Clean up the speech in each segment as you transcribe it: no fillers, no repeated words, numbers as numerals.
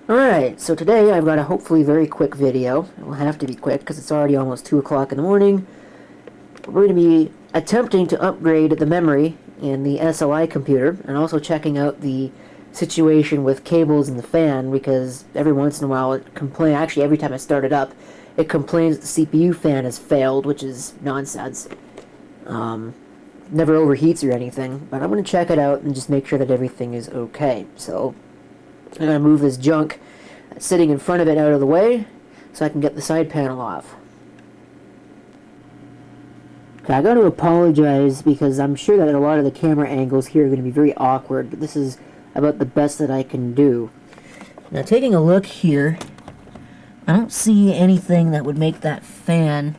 Alright, so today I've got a hopefully very quick video. It will have to be quick because it's already almost 2 o'clock in the morning. We're going to be attempting to upgrade the memory in the SLI computer and also checking out the situation with cables in the fan, because every once in a while it complains, actually every time I start it up, it complains that the CPU fan has failed, which is nonsense. Never overheats or anything, but I'm going to check it out and just make sure that everything is okay. So I'm going to move this junk that's sitting in front of it out of the way so I can get the side panel off. Okay, I got to apologize because I'm sure that a lot of the camera angles here are going to be very awkward, but this is about the best that I can do. Now, taking a look here, I don't see anything that would make that fan.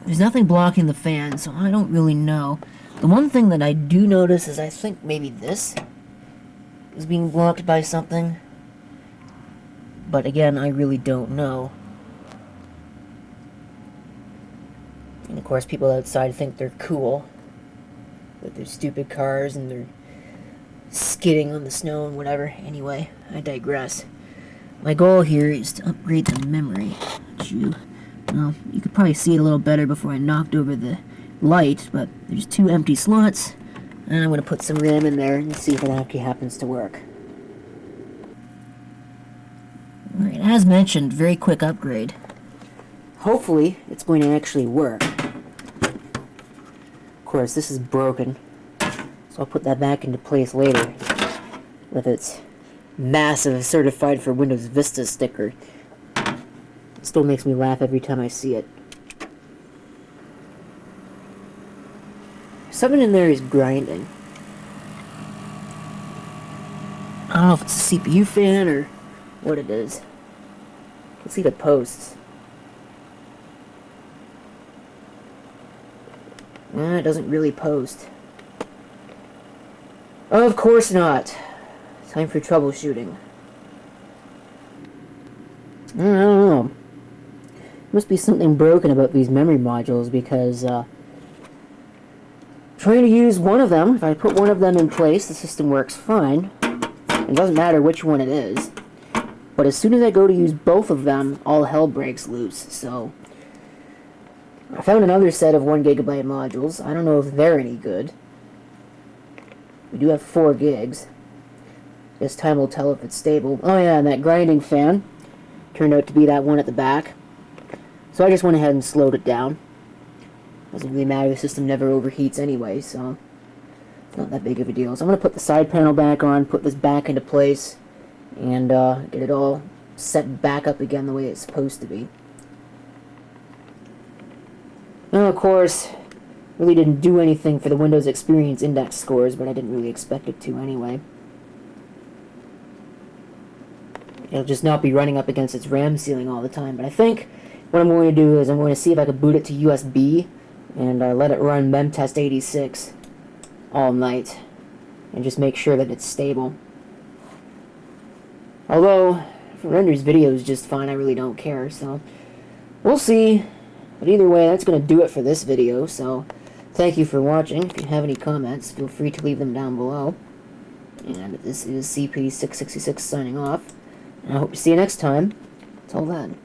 There's nothing blocking the fan, so I don't really know. The one thing that I do notice is I think maybe this is being blocked by something. But again, I really don't know. And of course, people outside think they're cool with their stupid cars and their skidding on the snow and whatever. Anyway, I digress. My goal here is to upgrade the memory. Well, you could probably see it a little better before I knocked over the light, but there's 2 empty slots, and I'm going to put some RAM in there and see if it actually happens to work. Alright, as mentioned, very quick upgrade. Hopefully, it's going to actually work. Of course, this is broken, so I'll put that back into place later with its massive certified for Windows Vista sticker. It still makes me laugh every time I see it. Something in there is grinding. I don't know if it's a CPU fan or what it is. You can see the posts. It doesn't really post. Of course not. Time for troubleshooting. I don't know. Must be something broken about these memory modules, because trying to use one of them, if I put one of them in place, the system works fine. It doesn't matter which one it is. But as soon as I go to use both of them, all hell breaks loose. So I found another set of 1 gigabyte modules. I don't know if they're any good. We do have 4 gigs. Guess time will tell if it's stable. Oh yeah, and that grinding fan turned out to be that one at the back. So I just went ahead and slowed it down. Doesn't really matter, the system never overheats anyway, so it's not that big of a deal. So I'm going to put the side panel back on, put this back into place, and get it all set back up again the way it's supposed to be. Now, of course, really didn't do anything for the Windows Experience Index scores, but I didn't really expect it to anyway. It'll just not be running up against its RAM ceiling all the time, but I think what I'm going to do is I'm going to see if I can boot it to USB and let it run memtest 86 all night and just make sure that it's stable. Although, if it renders videos just fine, I really don't care, so we'll see. But either way, that's going to do it for this video, so thank you for watching. If you have any comments, feel free to leave them down below. And this is CP666 signing off. And I hope to see you next time. Until then.